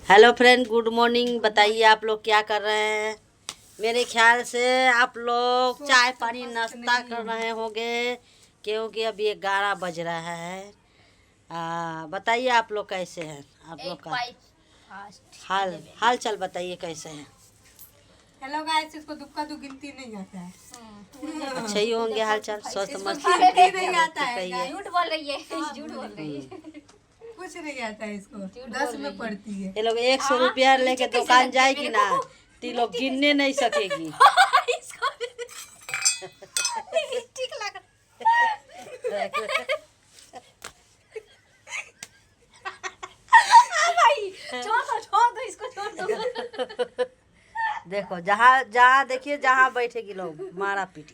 Hello friend, good morning. बताइए आप लोग क्या कर रहे हैं। मेरे ख्याल से आप लोग चाय पानी नाश्ता कर रहे होंगे, क्योंकि अभी 11 बज रहा है। बताइए आप लोग कैसे हैं। आप लोग का हाल चाल बताइए कैसे हैं। हेलो गाइस, इसको दुक्का दु गिनती नहीं आता है। अच्छे ही होंगे हाल चाल, स्वस्थ मस्त गिनती नहीं आता है। कहिए। झूठ बोल रही है, झूठ बोल रही है। कुछ नहीं आता है इसको, 10 में पढ़ती है। ये लोग 100 रुपया लेके दुकान जाएगी ना, तो ये लोग गिनने नहीं सकेगी। इसको ठीक लग भाई, छोड़ दो इसको, छोड़ दो। देखो जहाँ जहाँ देखिए, जहाँ बैठेगी लोग मारा पीटी।